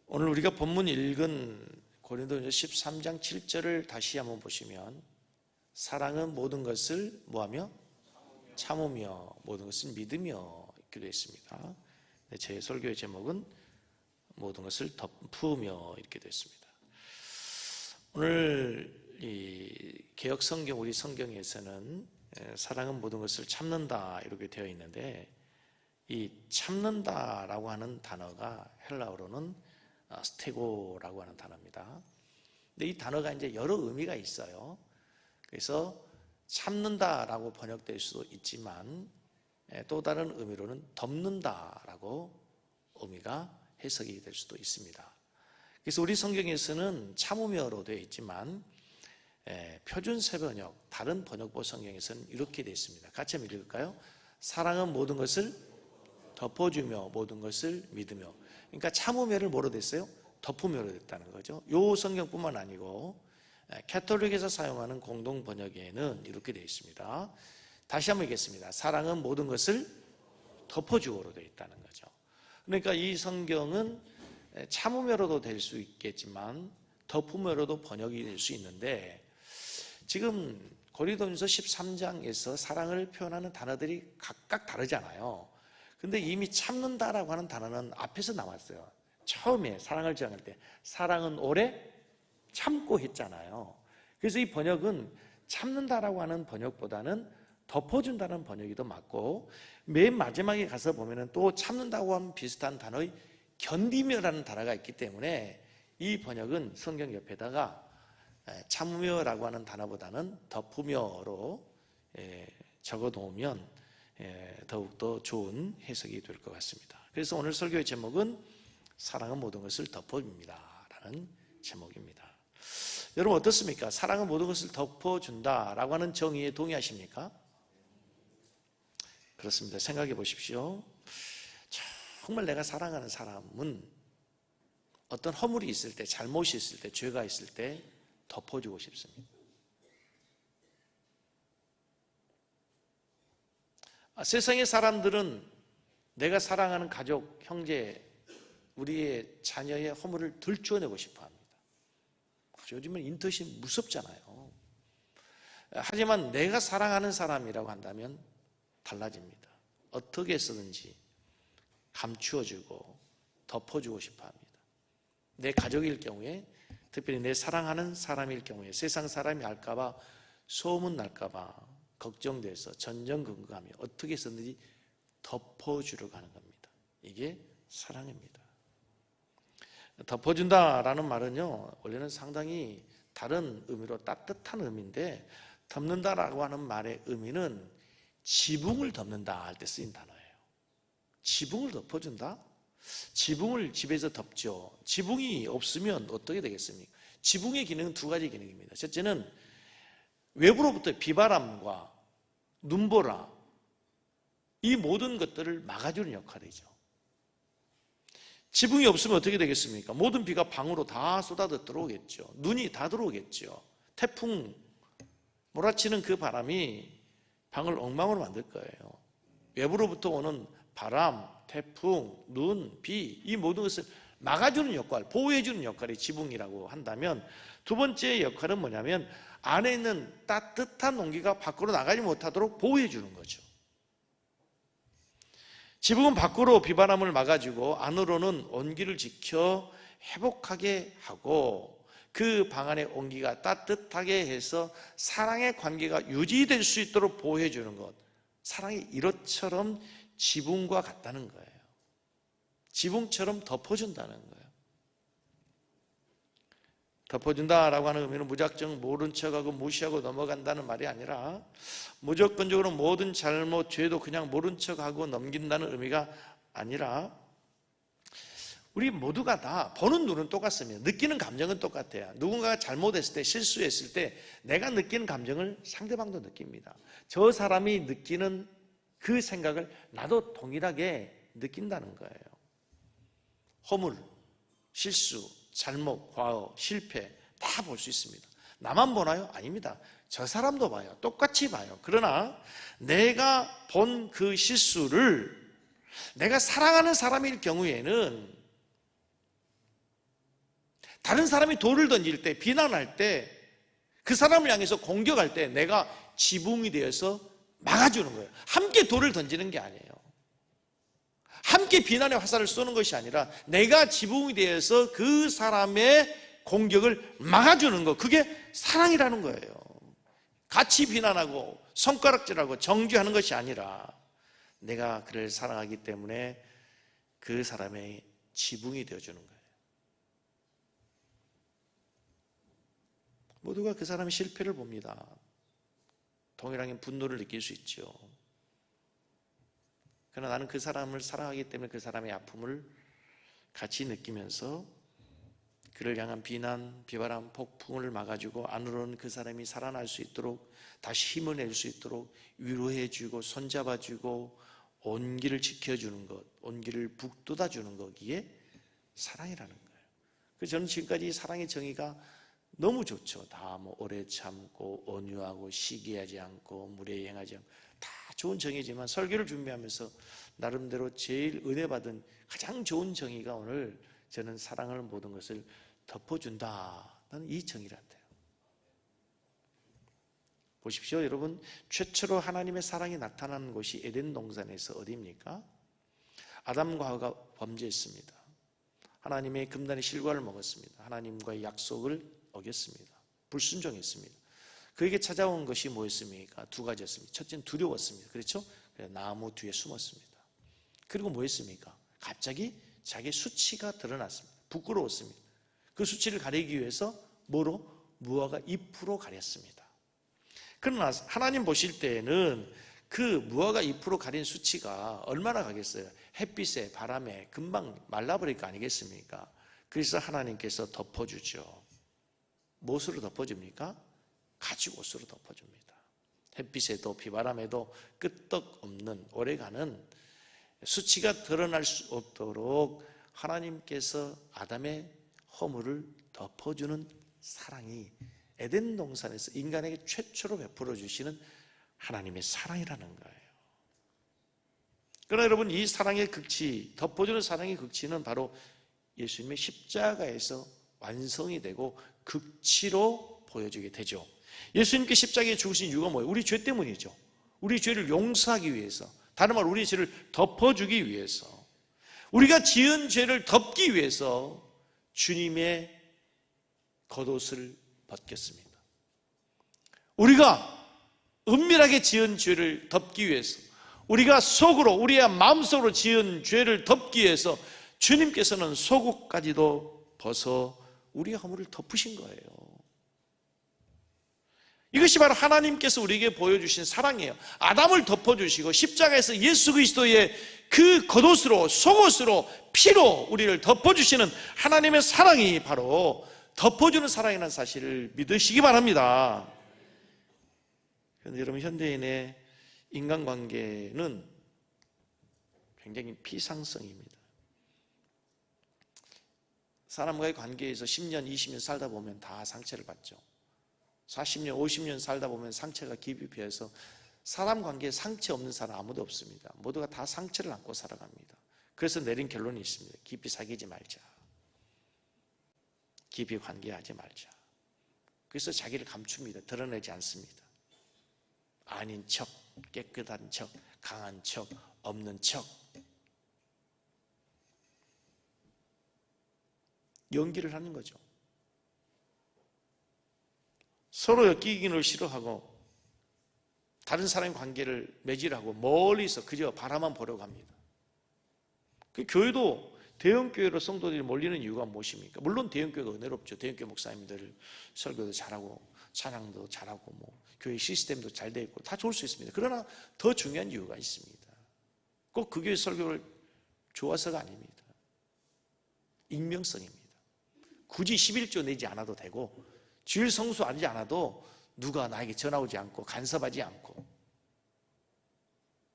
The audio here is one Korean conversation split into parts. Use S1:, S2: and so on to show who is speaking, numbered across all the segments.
S1: 오늘 우리가 본문 읽은 고린도전서 13장 7절을 다시 한번 보시면 사랑은 모든 것을 뭐하며? 참으며 모든 것을 믿으며 이렇게 되어 있습니다. 제 설교의 제목은 모든 것을 덮으며 이렇게 되어 있습니다. 오늘 이 개역 성경, 우리 성경에서는 사랑은 모든 것을 참는다 이렇게 되어 있는데, 이 참는다라고 하는 단어가 헬라어로는 스테고라고 하는 단어입니다. 근데 이 단어가 이제 여러 의미가 있어요. 그래서 참는다라고 번역될 수도 있지만 또 다른 의미로는 덮는다라고 의미가 해석이 될 수도 있습니다. 그래서 우리 성경에서는 참으며로 되어 있지만 표준 새번역, 다른 번역본 성경에서는 이렇게 되어 있습니다. 같이 한번 읽을까요? 사랑은 모든 것을 덮어주며 모든 것을 믿으며. 그러니까 참으며를 뭐로 됐어요? 덮으며로 됐다는 거죠. 요 성경뿐만 아니고 캐톨릭에서 사용하는 공동 번역에는 이렇게 되어 있습니다. 다시 한번 읽겠습니다. 사랑은 모든 것을 덮어주어로 되어 있다는 거죠. 그러니까 이 성경은 참으며로도 될 수 있겠지만 덮으며로도 번역이 될 수 있는데, 지금 고린도전서 13장에서 사랑을 표현하는 단어들이 각각 다르잖아요. 근데 이미 참는다라고 하는 단어는 앞에서 나왔어요. 처음에 사랑을 정할 때 사랑은 오래 참고 했잖아요. 그래서 이 번역은 참는다라고 하는 번역보다는 덮어준다는 번역이 더 맞고, 맨 마지막에 가서 보면은 또 참는다고 하는 비슷한 단어의 견디며라는 단어가 있기 때문에 이 번역은 성경 옆에다가 참으며라고 하는 단어보다는 덮으며로 적어 놓으면 더욱더 좋은 해석이 될 것 같습니다. 그래서 오늘 설교의 제목은 사랑은 모든 것을 덮어줍니다 라는 제목입니다. 여러분 어떻습니까? 사랑은 모든 것을 덮어준다 라고 하는 정의에 동의하십니까? 그렇습니다. 생각해 보십시오. 정말 내가 사랑하는 사람은 어떤 허물이 있을 때, 잘못이 있을 때, 죄가 있을 때 덮어주고 싶습니다. 세상의 사람들은 내가 사랑하는 가족, 형제, 우리의 자녀의 허물을 들추어내고 싶어 합니다. 요즘은 인터넷이 무섭잖아요. 하지만 내가 사랑하는 사람이라고 한다면 달라집니다. 어떻게 해서든지 감추어주고 덮어주고 싶어 합니다. 내 가족일 경우에, 특별히 내 사랑하는 사람일 경우에 세상 사람이 알까봐, 소문 날까봐 걱정돼서 전전긍긍하며 어떻게 해서든지 덮어주려고 하는 겁니다. 이게 사랑입니다. 덮어준다라는 말은요, 원래는 상당히 다른 의미로 따뜻한 의미인데, 덮는다라고 하는 말의 의미는 지붕을 덮는다 할 때 쓰인 단어예요. 지붕을 덮어준다? 지붕을 집에서 덮죠. 지붕이 없으면 어떻게 되겠습니까? 지붕의 기능은 두 가지 기능입니다. 첫째는 외부로부터 비바람과 눈보라, 이 모든 것들을 막아주는 역할이죠. 지붕이 없으면 어떻게 되겠습니까? 모든 비가 방으로 다 쏟아져 들어오겠죠. 눈이 다 들어오겠죠. 태풍, 몰아치는 그 바람이 방을 엉망으로 만들 거예요. 외부로부터 오는 바람, 태풍, 눈, 비, 이 모든 것을 막아주는 역할, 보호해주는 역할이 지붕이라고 한다면, 두 번째 역할은 뭐냐면 안에 있는 따뜻한 온기가 밖으로 나가지 못하도록 보호해주는 거죠. 지붕은 밖으로 비바람을 막아주고 안으로는 온기를 지켜 회복하게 하고, 그 방 안의 온기가 따뜻하게 해서 사랑의 관계가 유지될 수 있도록 보호해주는 것, 사랑이 이것처럼 지붕과 같다는 거예요. 지붕처럼 덮어준다는 거예요. 덮어준다라고 하는 의미는 무작정 모른 척하고 무시하고 넘어간다는 말이 아니라, 무조건적으로 모든 잘못, 죄도 그냥 모른 척하고 넘긴다는 의미가 아니라, 우리 모두가 다 보는 눈은 똑같습니다. 느끼는 감정은 똑같아요. 누군가가 잘못했을 때, 실수했을 때 내가 느끼는 감정을 상대방도 느낍니다. 저 사람이 느끼는 그 생각을 나도 동일하게 느낀다는 거예요. 허물, 실수, 잘못, 과오, 실패 다 볼 수 있습니다. 나만 보나요? 아닙니다. 저 사람도 봐요. 똑같이 봐요. 그러나 내가 본 그 실수를 내가 사랑하는 사람일 경우에는 다른 사람이 돌을 던질 때, 비난할 때, 그 사람을 향해서 공격할 때 내가 지붕이 되어서 막아주는 거예요. 함께 돌을 던지는 게 아니에요. 함께 비난의 화살을 쏘는 것이 아니라 내가 지붕이 되어서 그 사람의 공격을 막아주는 것, 그게 사랑이라는 거예요. 같이 비난하고 손가락질하고 정죄하는 것이 아니라 내가 그를 사랑하기 때문에 그 사람의 지붕이 되어주는 거예요. 모두가 그 사람의 실패를 봅니다. 동일하게 분노를 느낄 수 있죠. 그러나 나는 그 사람을 사랑하기 때문에 그 사람의 아픔을 같이 느끼면서 그를 향한 비난, 비바람, 폭풍을 막아주고 안으로는 그 사람이 살아날 수 있도록, 다시 힘을 낼 수 있도록 위로해주고 손잡아주고 온기를 지켜주는 것, 온기를 북돋아주는 거기에 사랑이라는 거예요. 그래서 저는 지금까지 사랑의 정의가 너무 좋죠. 다 오래 참고 온유하고 시기하지 않고 무례히 행하지 않고, 다 좋은 정의지만 설교를 준비하면서 나름대로 제일 은혜 받은 가장 좋은 정의가 오늘 저는 사랑을 모든 것을 덮어준다는 이 정의 같아요. 보십시오, 여러분. 최초로 하나님의 사랑이 나타난 곳이 에덴 동산에서 어디입니까? 아담과 하와가 범죄했습니다. 하나님의 금단의 실과를 먹었습니다. 하나님과의 약속을 어겼습니다. 불순종했습니다. 그에게 찾아온 것이 뭐였습니까? 두 가지였습니다. 첫째는 두려웠습니다. 그렇죠? 나무 뒤에 숨었습니다. 그리고 뭐였습니까? 갑자기 자기의 수치가 드러났습니다. 부끄러웠습니다. 그 수치를 가리기 위해서 뭐로? 무화과 잎으로 가렸습니다. 그러나 하나님 보실 때에는 그 무화과 잎으로 가린 수치가 얼마나 가겠어요? 햇빛에, 바람에 금방 말라버릴 거 아니겠습니까? 그래서 하나님께서 덮어주죠. 무엇으로 덮어줍니까? 가죽옷으로 덮어줍니다. 햇빛에도 비바람에도 끄떡없는 오래가는 수치가 드러날 수 없도록 하나님께서 아담의 허물을 덮어주는 사랑이 에덴 동산에서 인간에게 최초로 베풀어 주시는 하나님의 사랑이라는 거예요. 그러나 여러분, 이 사랑의 극치, 덮어주는 사랑의 극치는 바로 예수님의 십자가에서 완성이 되고 극치로 보여주게 되죠. 예수님께 십자가에 죽으신 이유가 뭐예요? 우리 죄 때문이죠. 우리 죄를 용서하기 위해서, 다른 말 우리 죄를 덮어주기 위해서, 우리가 지은 죄를 덮기 위해서 주님의 겉옷을 벗겼습니다. 우리가 은밀하게 지은 죄를 덮기 위해서, 우리가 속으로, 우리의 마음속으로 지은 죄를 덮기 위해서 주님께서는 속옷까지도 벗어 우리의 허물을 덮으신 거예요. 이것이 바로 하나님께서 우리에게 보여주신 사랑이에요. 아담을 덮어주시고 십자가에서 예수 그리스도의 그 겉옷으로, 속옷으로, 피로 우리를 덮어주시는 하나님의 사랑이 바로 덮어주는 사랑이라는 사실을 믿으시기 바랍니다. 그런데 여러분, 현대인의 인간관계는 굉장히 비상성입니다. 사람과의 관계에서 10년, 20년 살다 보면 다 상처를 받죠. 40년, 50년 살다 보면 상처가 깊이 배어서 사람 관계에 상처 없는 사람 아무도 없습니다. 모두가 다 상처를 안고 살아갑니다. 그래서 내린 결론이 있습니다. 깊이 사귀지 말자. 깊이 관계하지 말자. 그래서 자기를 감춥니다. 드러내지 않습니다. 아닌 척, 깨끗한 척, 강한 척, 없는 척. 연기를 하는 거죠. 서로 엮이기를 싫어하고 다른 사람의 관계를 매질하고 멀리서 그저 바라만 보려고 합니다. 그 교회도 대형교회로 성도들이 몰리는 이유가 무엇입니까? 물론 대형교회가 은혜롭죠. 대형교회 목사님들 설교도 잘하고 찬양도 잘하고 교회 시스템도 잘 되어 있고 다 좋을 수 있습니다. 그러나 더 중요한 이유가 있습니다. 꼭 그 교회 설교를 좋아서가 아닙니다. 익명성입니다. 굳이 11조 내지 않아도 되고 주일 성수하지 않아도 누가 나에게 전화 오지 않고 간섭하지 않고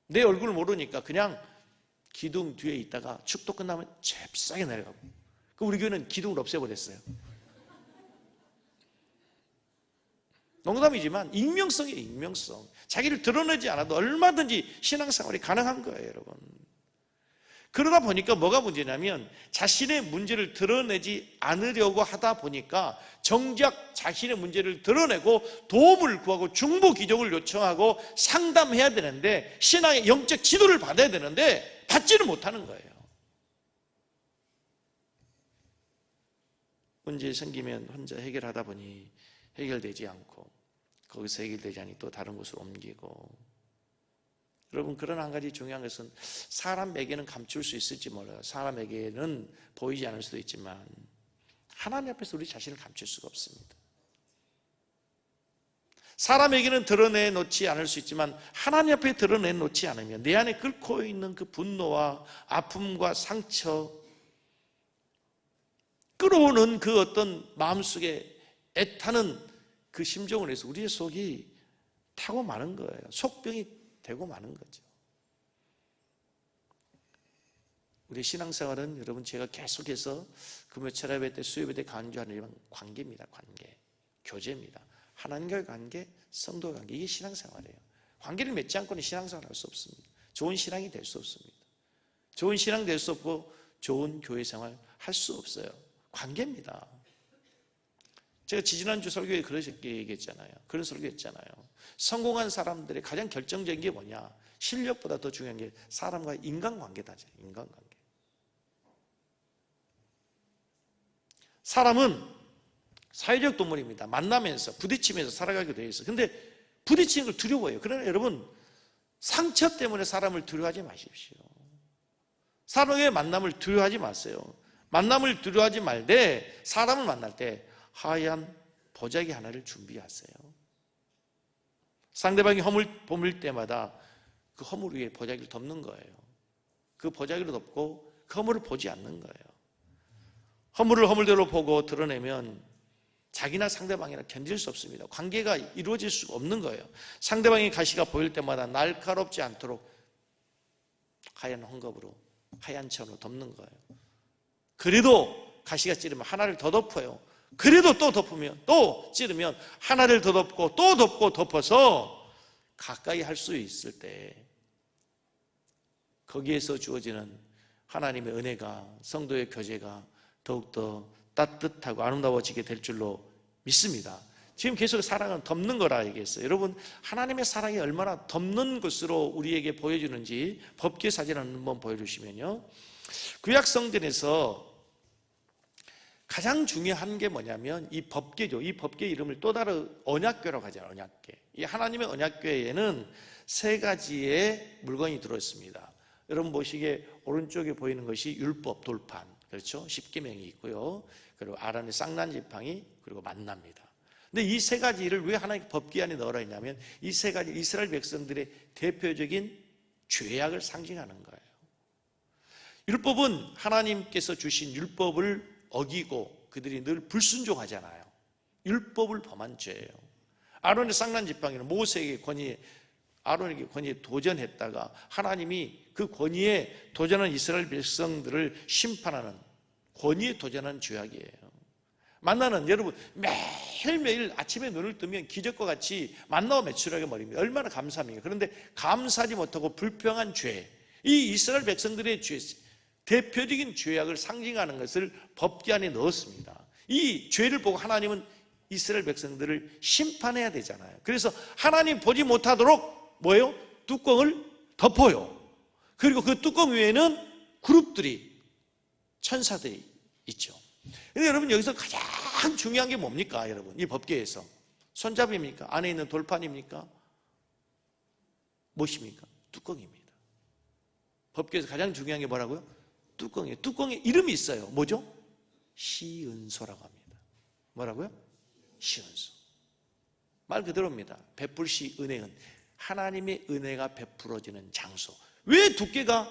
S1: 내 얼굴을 모르니까 그냥 기둥 뒤에 있다가 축도 끝나면 잽싸게 내려가고. 우리 교회는 기둥을 없애버렸어요. 농담이지만 익명성이에요. 익명성. 자기를 드러내지 않아도 얼마든지 신앙생활이 가능한 거예요, 여러분. 그러다 보니까 뭐가 문제냐면 자신의 문제를 드러내지 않으려고 하다 보니까 정작 자신의 문제를 드러내고 도움을 구하고 중보 기적을 요청하고 상담해야 되는데, 신앙의 영적 지도를 받아야 되는데 받지는 못하는 거예요. 문제 생기면 혼자 해결하다 보니 해결되지 않고, 거기서 해결되지 않으니 또 다른 곳으로 옮기고. 여러분, 그런 한 가지 중요한 것은 사람에게는 감출 수 있을지 몰라요. 사람에게는 보이지 않을 수도 있지만 하나님 앞에서 우리 자신을 감출 수가 없습니다. 사람에게는 드러내놓지 않을 수 있지만 하나님 앞에 드러내놓지 않으면 내 안에 끓고 있는 그 분노와 아픔과 상처, 끌어오는 그 어떤 마음속에 애타는 그 심정을 해서 우리의 속이 타고 마는 거예요. 속병이 되고 마는 거죠. 우리 신앙생활은 여러분, 제가 계속해서 금요철 예배 때, 수요예배 때 강조하는 관계입니다. 관계, 교제입니다. 하나님과의 관계, 성도의 관계, 이게 신앙생활이에요. 관계를 맺지 않고는 신앙생활을 할 수 없습니다. 좋은 신앙이 될 수 없습니다. 좋은 신앙 될 수 없고 좋은 교회 생활 할 수 없어요. 관계입니다. 제가 지지난주 설교에 그렇게 얘기했잖아요. 그런 설교했잖아요. 성공한 사람들의 가장 결정적인 게 뭐냐? 실력보다 더 중요한 게 사람과의 인간관계다. 인간관계. 사람은 사회적 동물입니다. 만나면서 부딪히면서 살아가게 되어 있어요. 근데 부딪히는 걸 두려워해요. 그러나 여러분, 상처 때문에 사람을 두려워하지 마십시오. 사람의 만남을 두려워하지 마세요. 만남을 두려워하지 말되 사람을 만날 때 하얀 보자기 하나를 준비하세요. 상대방이 허물 범을 때마다 그 허물 위에 보자기를 덮는 거예요. 그 보자기로 덮고 그 허물을 보지 않는 거예요. 허물을 허물대로 보고 드러내면 자기나 상대방이나 견딜 수 없습니다. 관계가 이루어질 수가 없는 거예요. 상대방의 가시가 보일 때마다 날카롭지 않도록 하얀 헝겊으로, 하얀 천으로 덮는 거예요. 그래도 가시가 찌르면 하나를 더 덮어요. 그래도 또 덮으면, 또 찌르면 하나를 더 덮고 또 덮고 덮어서 가까이 할 수 있을 때 거기에서 주어지는 하나님의 은혜가, 성도의 교제가 더욱더 따뜻하고 아름다워지게 될 줄로 믿습니다. 지금 계속 사랑은 덮는 거라 얘기했어요. 여러분, 하나님의 사랑이 얼마나 덮는 것으로 우리에게 보여주는지 법궤 사진을 한번 보여주시면요, 구약 성전에서 가장 중요한 게 뭐냐면 이 법궤죠. 이 법궤 이름을 또 다른 언약궤라고 하잖아요. 언약궤. 이 하나님의 언약궤에는 세 가지의 물건이 들어있습니다. 여러분 보시기에 오른쪽에 보이는 것이 율법 돌판, 그렇죠? 십계명이 있고요. 그리고 아론의 쌍난 지팡이, 그리고 만나입니다. 근데 이 세 가지를 왜 하나님 법궤 안에 넣으라 했냐면 이 세 가지 이스라엘 백성들의 대표적인 죄악을 상징하는 거예요. 율법은 하나님께서 주신 율법을 어기고 그들이 늘 불순종하잖아요. 율법을 범한 죄예요. 아론의 쌍난 지팡이는 모세에게 아론에게 권위에 도전했다가 하나님이 그 권위에 도전한 이스라엘 백성들을 심판하는 권위에 도전한 죄악이에요. 만나는 여러분 매일매일 아침에 눈을 뜨면 기적과 같이 만나와 매출하게 말입니다. 얼마나 감사합니까? 그런데 감사하지 못하고 불평한 죄, 이 이스라엘 백성들의 죄, 대표적인 죄악을 상징하는 것을 법궤 안에 넣었습니다. 이 죄를 보고 하나님은 이스라엘 백성들을 심판해야 되잖아요. 그래서 하나님 보지 못하도록 뭐예요? 뚜껑을 덮어요. 그리고 그 뚜껑 위에는 그룹들이, 천사들이 있죠. 근데 여러분, 여기서 가장 중요한 게 뭡니까? 여러분, 이 법궤에서 손잡이입니까? 안에 있는 돌판입니까? 무엇입니까? 뚜껑입니다. 법궤에서 가장 중요한 게 뭐라고요? 뚜껑이에요. 뚜껑에 이름이 있어요. 뭐죠? 시은소라고 합니다. 뭐라고요? 시은소. 말 그대로입니다. 베풀시 은혜은 하나님의 은혜가 베풀어지는 장소. 왜 두께가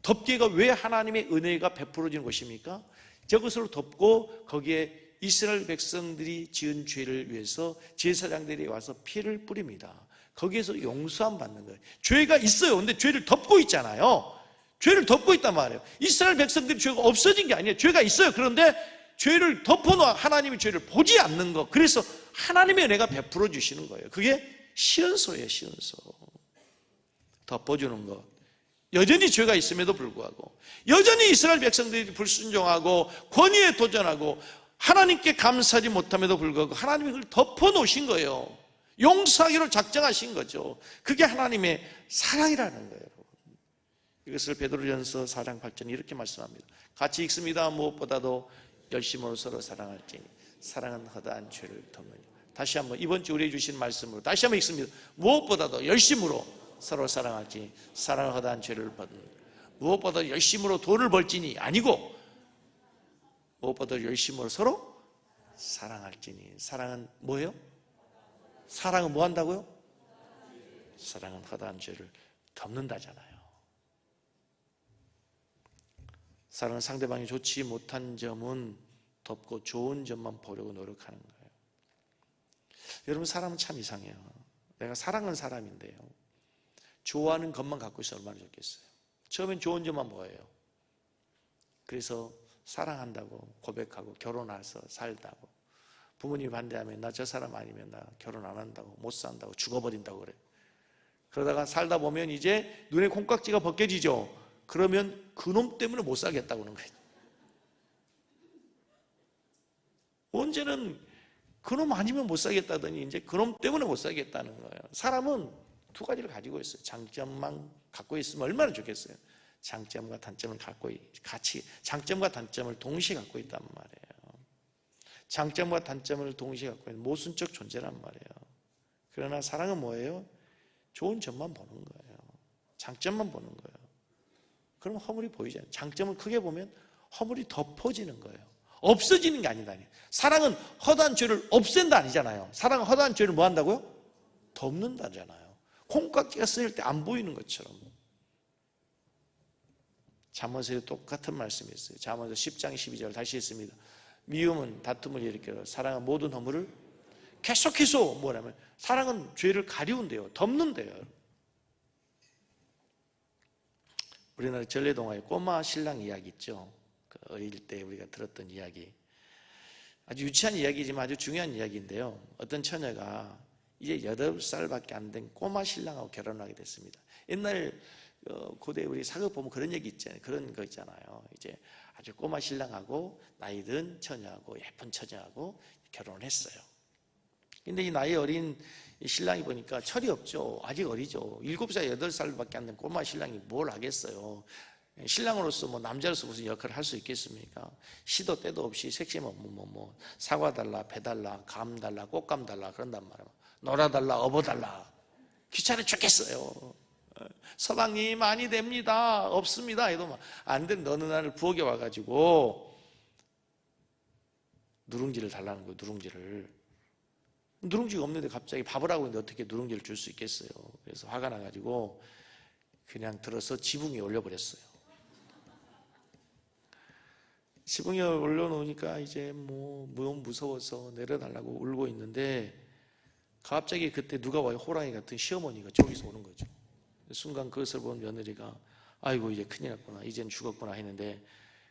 S1: 덮개가 왜 하나님의 은혜가 베풀어지는 것입니까? 저것으로 덮고 거기에 이스라엘 백성들이 지은 죄를 위해서 제사장들이 와서 피를 뿌립니다. 거기에서 용서함 받는 거예요. 죄가 있어요. 근데 죄를 덮고 있잖아요. 죄를 덮고 있단 말이에요. 이스라엘 백성들이 죄가 없어진 게 아니에요. 죄가 있어요. 그런데 죄를 덮어놓아 하나님의 죄를 보지 않는 것. 그래서 하나님의 은혜가 베풀어 주시는 거예요. 그게 시은소예요. 시은소. 덮어주는 것. 여전히 죄가 있음에도 불구하고, 여전히 이스라엘 백성들이 불순종하고 권위에 도전하고 하나님께 감사하지 못함에도 불구하고 하나님이 그걸 덮어놓으신 거예요. 용서하기로 작정하신 거죠. 그게 하나님의 사랑이라는 거예요. 이것을 베드로전서 4장 8절에 이렇게 말씀합니다. 같이 읽습니다. 무엇보다도 열심으로 서로 사랑할지니 사랑은 허다한 죄를 덮느니라. 다시 한번 이번 주 우리에게 주신 말씀으로 다시 한번 읽습니다. 무엇보다도 열심으로 서로 사랑할지니 사랑은 허다한 죄를 벗는. 무엇보다 열심으로 돈을 벌지니 아니고 무엇보다 열심으로 서로 사랑할지니. 사랑은 뭐예요? 사랑은 뭐 한다고요? 사랑은 허다한 죄를 덮는다잖아요. 사랑은 상대방이 좋지 못한 점은 덮고 좋은 점만 보려고 노력하는 거예요. 여러분, 사람은 참 이상해요. 내가 사랑하는 사람인데요, 좋아하는 것만 갖고 있어 얼마나 좋겠어요. 처음엔 좋은 점만 보여요. 그래서 사랑한다고 고백하고 결혼해서 살다고, 부모님이 반대하면 나 저 사람 아니면 나 결혼 안 한다고, 못 산다고, 죽어버린다고 그래요. 그러다가 살다 보면 이제 눈에 콩깍지가 벗겨지죠. 그러면 그놈 때문에 못 살겠다고 그러는 거예요. 언제는 그놈 아니면 못 살겠다더니 이제 그놈 때문에 못 살겠다는 거예요. 사람은 두 가지를 가지고 있어요. 장점만 갖고 있으면 얼마나 좋겠어요. 장점과 단점을 같이 장점과 단점을 동시에 갖고 있단 말이에요. 장점과 단점을 동시에 갖고 있는 모순적 존재란 말이에요. 그러나 사랑은 뭐예요? 좋은 점만 보는 거예요. 장점만 보는 거예요. 그럼 허물이 보이지 않아요. 장점을 크게 보면 허물이 덮어지는 거예요. 없어지는 게 아니다. 사랑은 허다한 죄를 없앤다 아니잖아요. 사랑은 허다한 죄를 뭐 한다고요? 덮는다잖아요. 콩깍지가 쓰일 때 안 보이는 것처럼. 잠언서에 똑같은 말씀이 있어요. 잠언서 10장 12절 다시 읽습니다. 미움은 다툼을 일으켜 사랑은 모든 허물을 계속해서 뭐냐면 사랑은 죄를 가리운대요. 덮는데요. 우리나라 전래동화에 꼬마 신랑 이야기 있죠. 그 어릴 때 우리가 들었던 이야기. 아주 유치한 이야기지만 아주 중요한 이야기인데요. 어떤 처녀가 이제 8살밖에 안 된 꼬마 신랑하고 결혼하게 됐습니다. 옛날 고대 우리 사극 보면 그런 얘기 있잖아요. 그런 거 있잖아요. 이제 아주 꼬마 신랑하고 나이 든 처녀하고 예쁜 처녀하고 결혼을 했어요. 근데 이 나이 어린 신랑이 보니까 철이 없죠. 아직 어리죠. 7살, 8살밖에 안 된 꼬마 신랑이 뭘 하겠어요. 신랑으로서 뭐 남자로서 무슨 역할을 할 수 있겠습니까? 시도 때도 없이 섹시면 사과 달라, 배 달라, 감 달라, 꽃감 달라 그런단 말이에요. 놀아달라, 업어달라. 귀찮아 죽겠어요. 서방님 많이 됩니다. 없습니다. 해도 안 된 어느 날 부엌에 와가지고 누룽지를 달라는 거예요. 누룽지가 없는데 갑자기 밥을 하고 있는데 어떻게 누룽지를 줄 수 있겠어요. 그래서 화가 나가지고 그냥 들어서 지붕에 올려버렸어요. 지붕에 올려놓으니까 이제 너무 무서워서 내려달라고 울고 있는데 갑자기 그때 누가 와요? 호랑이 같은 시어머니가 저기서 오는 거죠. 순간 그것을 본 며느리가 아이고 이제 큰일 났구나, 이젠 죽었구나 했는데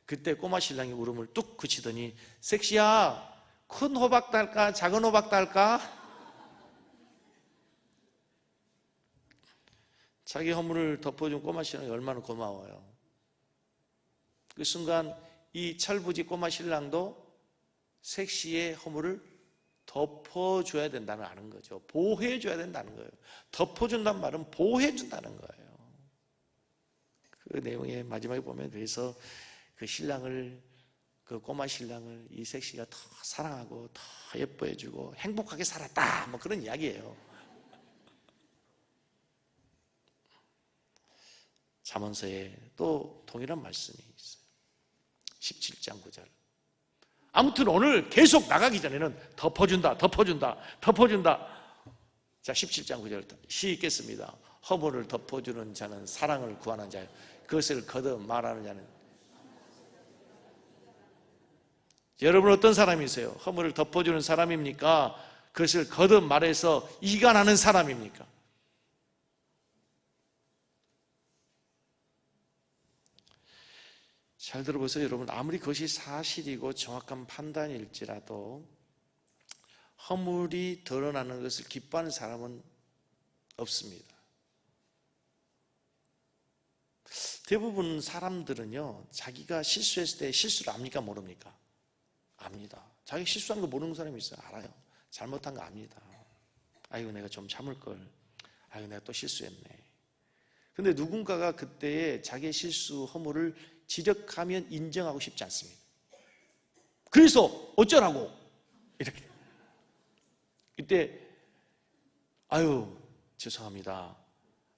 S1: 그때 꼬마 신랑이 울음을 뚝 그치더니 섹시야, 큰 호박 달까 작은 호박 달까? 자기 허물을 덮어준 꼬마 신랑이 얼마나 고마워요. 그 순간 이 철부지 꼬마 신랑도 섹시의 허물을 덮어줘야 된다는 걸 아는 거죠. 보호해줘야 된다는 거예요. 덮어준다는 말은 보호해준다는 거예요. 그 내용의 마지막에 보면 그래서 그 신랑을, 그 꼬마 신랑을 이 섹시가 더 사랑하고 더 예뻐해주고 행복하게 살았다, 뭐 그런 이야기예요. 잠언서에 또 동일한 말씀이 있어요. 17장 9절. 아무튼 오늘 계속 나가기 전에는 덮어준다. 자, 17장 9절 시 읽겠습니다. 허물을 덮어주는 자는 사랑을 구하는 자요, 그것을 거듭 말하는 자는. 여러분 어떤 사람이세요? 허물을 덮어주는 사람입니까? 그것을 거듭 말해서 이간하는 사람입니까? 잘 들어보세요. 여러분, 아무리 그것이 사실이고 정확한 판단일지라도 허물이 드러나는 것을 기뻐하는 사람은 없습니다. 대부분 사람들은요, 자기가 실수했을 때 실수를 압니까, 모릅니까? 압니다. 자기 실수한 거 모르는 사람이 있어요. 알아요. 잘못한 거 압니다. 아이고, 내가 좀 참을 걸. 아이고, 내가 또 실수했네. 근데 누군가가 그때의 자기의 실수, 허물을 지적하면 인정하고 싶지 않습니다. 그래서 어쩌라고? 이렇게. 이때 아유, 죄송합니다.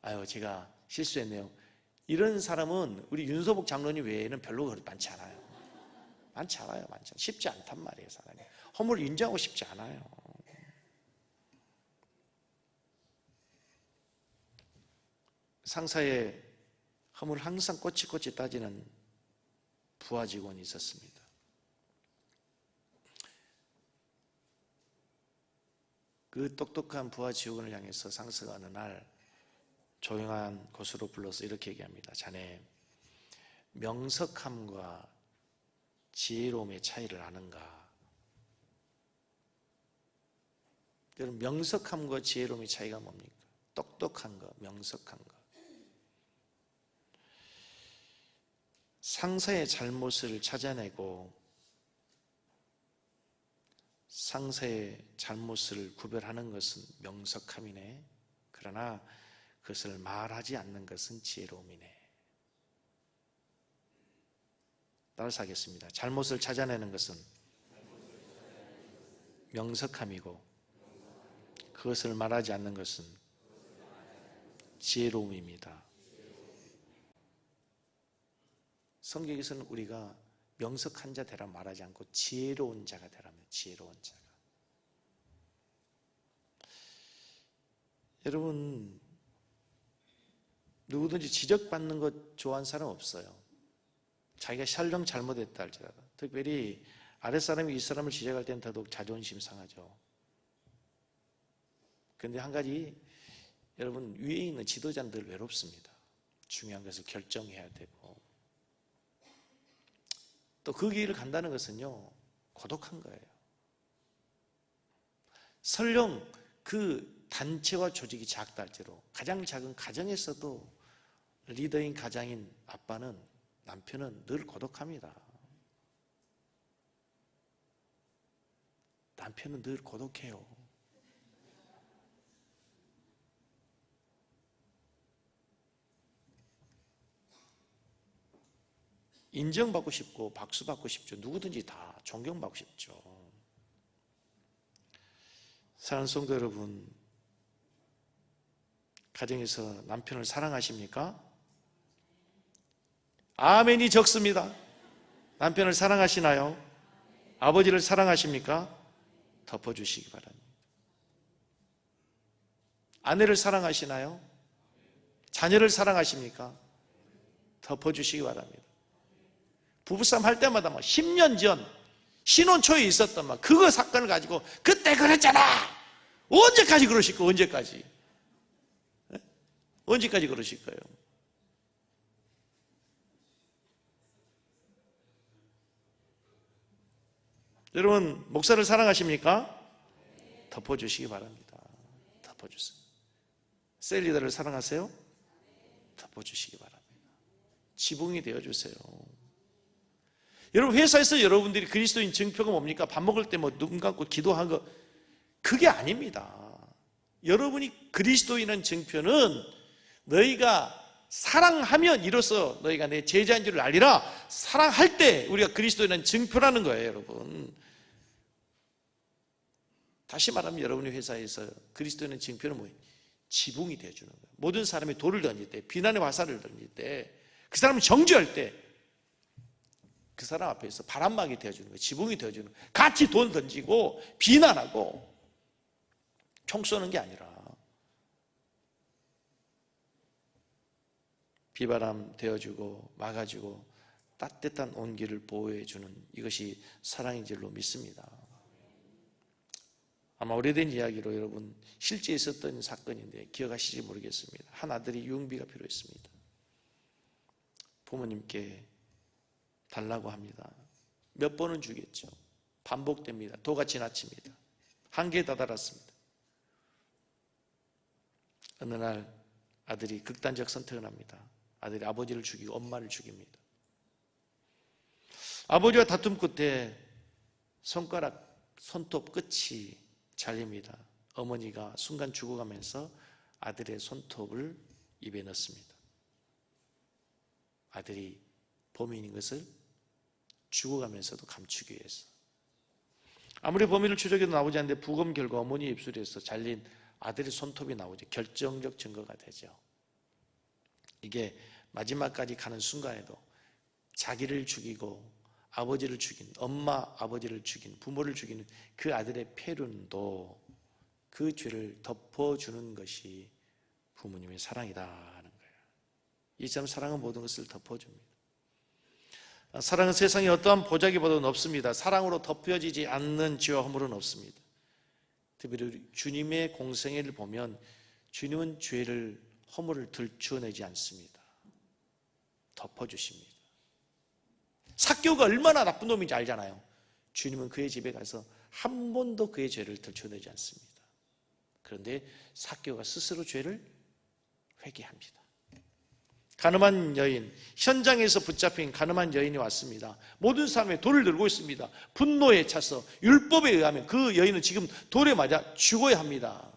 S1: 아유, 제가 실수했네요. 이런 사람은 우리 윤서복 장로님 외에는 별로 많지 않아요. 많지 않아요. 쉽지 않단 말이에요, 사람이. 허물을 인정하고 싶지 않아요. 상사의 허물을 항상 꼬치꼬치 따지는 부하 직원이 있었습니다. 그 똑똑한 부하 직원을 향해서 상사가 어느 날 조용한 곳으로 불러서 이렇게 얘기합니다. 자네, 명석함과 지혜로움의 차이를 아는가? 여러분, 명석함과 지혜로움의 차이가 뭡니까? 똑똑한 거, 명석한 거. 상사의 잘못을 찾아내고 상사의 잘못을 구별하는 것은 명석함이네. 그러나 그것을 말하지 않는 것은 지혜로움이네. 따라서 하겠습니다. 잘못을 찾아내는 것은 명석함이고 그것을 말하지 않는 것은 지혜로움입니다. 성경에서는 우리가 명석한 자 되라 말하지 않고 지혜로운 자가 되라며, 지혜로운 자가. 여러분, 누구든지 지적받는 것 좋아하는 사람 없어요. 자기가 설령 잘못했다 할지라도. 특별히 아랫사람이 윗사람을 지적할 때는 더더욱 자존심 상하죠. 그런데 한 가지, 여러분, 위에 있는 지도자는 늘 외롭습니다. 중요한 것을 결정해야 되고, 또 그 길을 간다는 것은요, 고독한 거예요. 설령 그 단체와 조직이 작다 할지라도 가장 작은 가정에서도 리더인 가장인 아빠는, 남편은 늘 고독합니다. 남편은 늘 고독해요. 인정받고 싶고 박수받고 싶죠. 누구든지 다 존경받고 싶죠. 사랑하는 성도 여러분, 가정에서 남편을 사랑하십니까? 아멘이 적습니다. 남편을 사랑하시나요? 아버지를 사랑하십니까? 덮어주시기 바랍니다. 아내를 사랑하시나요? 자녀를 사랑하십니까? 덮어주시기 바랍니다. 부부싸움 할 때마다 막 10년 전 신혼 초에 있었던 막 그거 사건을 가지고 그때 그랬잖아. 언제까지 그러실 거예요? 언제까지? 네? 언제까지 그러실 거예요? 여러분, 목사를 사랑하십니까? 덮어주시기 바랍니다. 덮어주세요. 셀리더를 사랑하세요? 덮어주시기 바랍니다. 지붕이 되어주세요. 여러분, 회사에서 여러분들이 그리스도인 증표가 뭡니까? 밥 먹을 때 뭐 눈 감고 기도한 거, 그게 아닙니다. 여러분이 그리스도인한 증표는 너희가 사랑하면 이로써 너희가 내 제자인 줄을 알리라. 사랑할 때 우리가 그리스도인한 증표라는 거예요, 여러분. 다시 말하면 여러분의 회사에서 그리스도인한 증표는 뭐예요? 지붕이 되어주는 거예요. 모든 사람이 돌을 던질 때, 비난의 화살을 던질 때, 그 사람을 정죄할 때 그 사람 앞에서 바람막이 되어주는 거예요. 지붕이 되어주는 거예요. 같이 돈 던지고 비난하고 총 쏘는 게 아니라 비바람 되어주고 막아주고 따뜻한 온기를 보호해주는, 이것이 사랑인 줄로 믿습니다. 아마 오래된 이야기로 여러분 실제 있었던 사건인데 기억하실지 모르겠습니다. 한 아들이 유흥비가 필요했습니다. 부모님께 달라고 합니다. 몇 번은 주겠죠. 반복됩니다. 도가 지나칩니다. 한계에 다다랐습니다. 어느 날 아들이 극단적 선택을 합니다. 아들이 아버지를 죽이고 엄마를 죽입니다. 아버지와 다툼 끝에 손톱 끝이 잘립니다. 어머니가 순간 죽어가면서 아들의 손톱을 입에 넣습니다. 아들이 범인인 것을 죽어가면서도 감추기 위해서. 아무리 범인을 추적해도 나오지 않는데 부검 결과 어머니의 입술에서 잘린 아들의 손톱이 나오죠. 결정적 증거가 되죠. 이게 마지막까지 가는 순간에도 자기를 죽이고 아버지를 죽인, 엄마 아버지를 죽인, 부모를 죽이는 그 아들의 폐륜도 그 죄를 덮어주는 것이 부모님의 사랑이다 하는 거예요. 이처럼 사랑은 모든 것을 덮어줍니다. 사랑은 세상에 어떠한 보자기보다는 없습니다. 사랑으로 덮여지지 않는 죄와 허물은 없습니다. 특별히 주님의 공생애를 보면 주님은 죄를, 허물을 들추어내지 않습니다. 덮어주십니다. 삭개오가 얼마나 나쁜 놈인지 알잖아요. 주님은 그의 집에 가서 한 번도 그의 죄를 들춰내지 않습니다. 그런데 삭개오가 스스로 죄를 회개합니다. 가늠한 여인, 현장에서 붙잡힌 가늠한 여인이 왔습니다. 모든 사람이 돌을 들고 있습니다. 분노에 차서 율법에 의하면 그 여인은 지금 돌에 맞아 죽어야 합니다.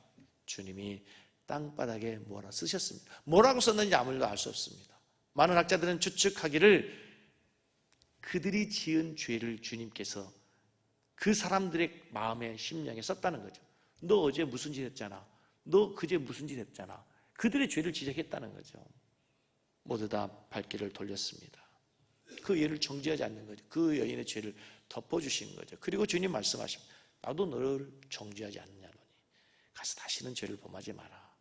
S1: 주님이 땅바닥에 뭐라 쓰셨습니다. 뭐라고 썼는지 아무도 알 수 없습니다. 많은 학자들은 추측하기를 그들이 지은 죄를 주님께서 그 사람들의 마음에 심령에 썼다는 거죠. 너 어제 무슨 짓 했잖아. 너 그제 무슨 짓 했잖아. 그들의 죄를 지적했다는 거죠. 모두 다 발길을 돌렸습니다. 그 여인을 정죄하지 않는 거죠. 그 여인의 죄를 덮어주신 거죠. 그리고 주님 말씀하십니다. 나도 너를 정죄하지 않느냐노니 가서 다시는 죄를 범하지 마라.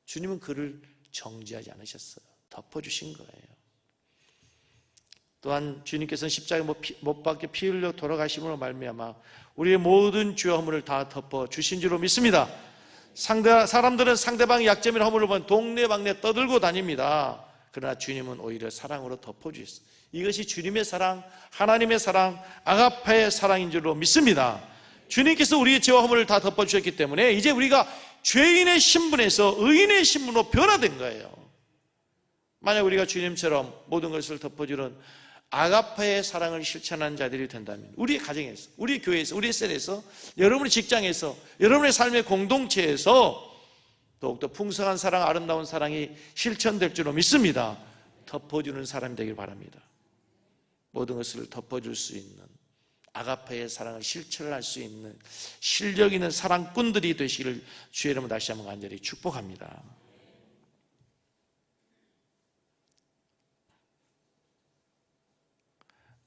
S1: 주님은 그를 정죄하지 않으셨어요. 덮어주신 거예요. 또한 주님께서는 십자가에 못 박혀 피 흘려 돌아가심으로 말미암아 우리의 모든 죄와 허물을 다 덮어주신 줄로 믿습니다. 사람들은 상대방의 약점이나 허물을 보면 동네방네 떠들고 다닙니다. 그러나 주님은 오히려 사랑으로 덮어주셨어요. 이것이 주님의 사랑, 하나님의 사랑, 아가페의 사랑인 줄로 믿습니다. 주님께서 우리의 죄와 허물을 다 덮어주셨기 때문에 이제 우리가 죄인의 신분에서 의인의 신분으로 변화된 거예요. 만약 우리가 주님처럼 모든 것을 덮어주는 아가페의 사랑을 실천하는 자들이 된다면 우리의 가정에서, 우리의 교회에서, 우리의 셀에서, 여러분의 직장에서, 여러분의 삶의 공동체에서 더욱더 풍성한 사랑, 아름다운 사랑이 실천될 줄로 믿습니다. 덮어주는 사람이 되길 바랍니다. 모든 것을 덮어줄 수 있는 아가페의 사랑을 실천할 수 있는 실력 있는 사랑꾼들이 되시기를 주의 이름으로 다시 한번 간절히 축복합니다.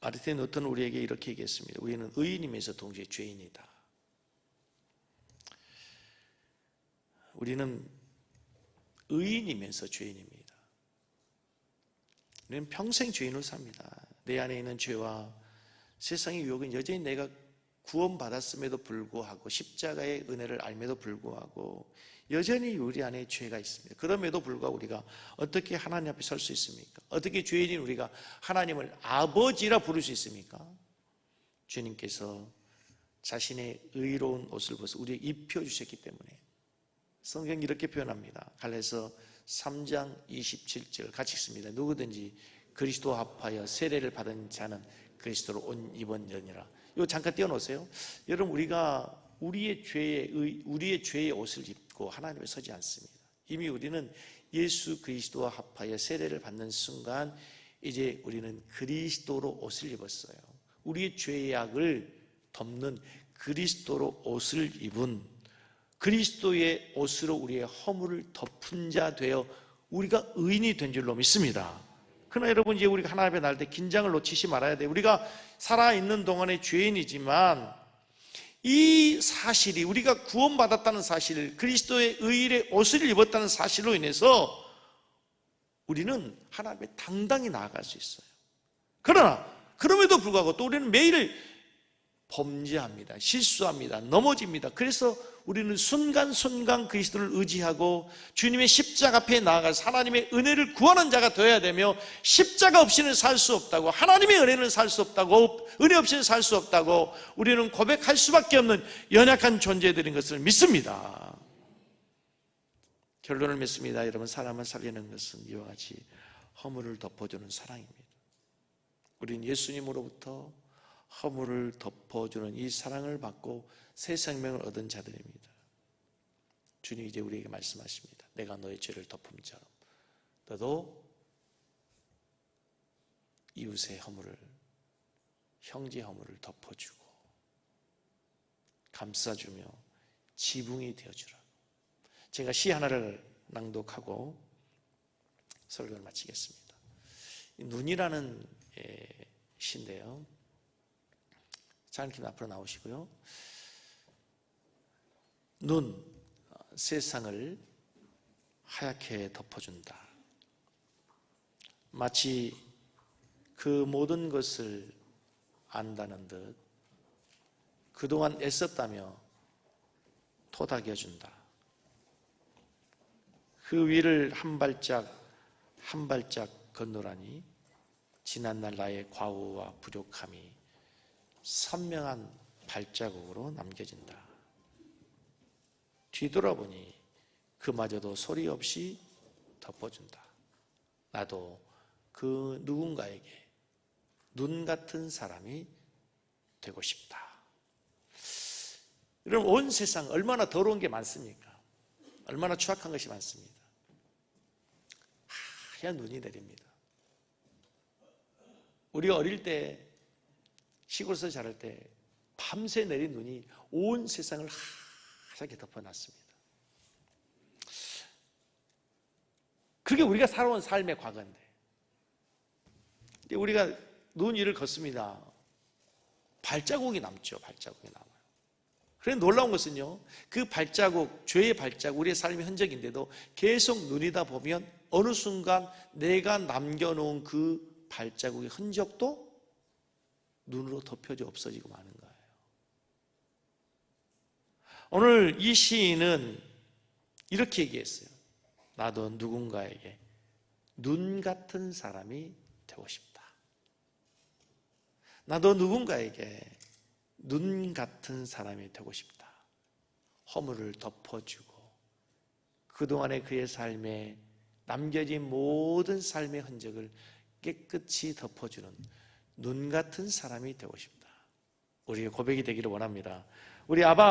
S1: 마르틴 루터는 우리에게 이렇게 얘기했습니다. 우리는 의인이면서 동시에 죄인이다. 우리는 의인이면서 죄인입니다. 우리는 평생 죄인으로 삽니다. 내 안에 있는 죄와 세상의 유혹은 여전히 내가 구원받았음에도 불구하고 십자가의 은혜를 알면도 불구하고 여전히 우리 안에 죄가 있습니다. 그럼에도 불구하고 우리가 어떻게 하나님 앞에 설 수 있습니까? 어떻게 죄인인 우리가 하나님을 아버지라 부를 수 있습니까? 주님께서 자신의 의로운 옷을 벗어 우리에게 입혀주셨기 때문에 성경이 이렇게 표현합니다. 갈라디아서 3장 27절 같이 읽습니다. 누구든지 그리스도와 합하여 세례를 받은 자는 그리스도로 옷 입었느니라. 이거 잠깐 띄워놓으세요. 여러분 우리가 우리의 죄의 옷을 입고 하나님 앞에 서지 않습니다. 이미 우리는 예수 그리스도와 합하여 세례를 받는 순간 이제 우리는 그리스도로 옷을 입었어요. 우리의 죄악을 덮는 그리스도로 옷을 입은 그리스도의 옷으로 우리의 허물을 덮은 자 되어 우리가 의인이 된 줄로 믿습니다. 그러나 여러분 이제 우리가 하나님 앞에 나올 때 긴장을 놓치지 말아야 돼요. 우리가 살아있는 동안에 죄인이지만 이 사실이 우리가 구원받았다는 사실, 그리스도의 의의 옷을 입었다는 사실로 인해서 우리는 하나님 앞에 당당히 나아갈 수 있어요. 그러나 그럼에도 불구하고 또 우리는 매일 범죄합니다. 실수합니다. 넘어집니다. 그래서 우리는 순간순간 그리스도를 의지하고 주님의 십자가 앞에 나아가서 하나님의 은혜를 구하는 자가 되어야 되며 십자가 없이는 살 수 없다고, 하나님의 은혜는 살 수 없다고, 은혜 없이는 살 수 없다고 우리는 고백할 수밖에 없는 연약한 존재들인 것을 믿습니다. 결론을 맺습니다. 여러분, 사람을 살리는 것은 이와 같이 허물을 덮어주는 사랑입니다. 우린 예수님으로부터 허물을 덮어주는 이 사랑을 받고 새 생명을 얻은 자들입니다. 주님 이제 우리에게 말씀하십니다. 내가 너의 죄를 덮음처럼 너도 이웃의 허물을, 형제의 허물을 덮어주고 감싸주며 지붕이 되어주라. 제가 시 하나를 낭독하고 설교를 마치겠습니다. 눈이라는 시인데요. 장님 앞으로 나오시고요. 눈, 세상을 하얗게 덮어준다. 마치 그 모든 것을 안다는 듯 그동안 애썼다며 토닥여준다. 그 위를 한 발짝 한 발짝 건너라니 지난날 나의 과오와 부족함이 선명한 발자국으로 남겨진다. 뒤돌아보니 그마저도 소리 없이 덮어준다. 나도 그 누군가에게 눈 같은 사람이 되고 싶다. 여러분, 온 세상 얼마나 더러운 게 많습니까? 얼마나 추악한 것이 많습니다. 하얀 눈이 내립니다. 우리가 어릴 때 시골에서 자랄 때 밤새 내린 눈이 온 세상을 하얗게 덮어놨습니다. 그게 우리가 살아온 삶의 과거인데 우리가 눈 위를 걷습니다. 발자국이 남죠. 발자국이 남아요. 그런데 놀라운 것은요, 그 발자국, 죄의 발자국, 우리의 삶의 흔적인데도 계속 눈이다 보면 어느 순간 내가 남겨놓은 그 발자국의 흔적도 눈으로 덮여져 없어지고 마는 거예요. 오늘 이 시인은 이렇게 얘기했어요. 나도 누군가에게 눈 같은 사람이 되고 싶다. 나도 누군가에게 눈 같은 사람이 되고 싶다. 허물을 덮어주고 그동안의 그의 삶에 남겨진 모든 삶의 흔적을 깨끗이 덮어주는 눈 같은 사람이 되고 싶다. 우리의 고백이 되기를 원합니다. 우리 아바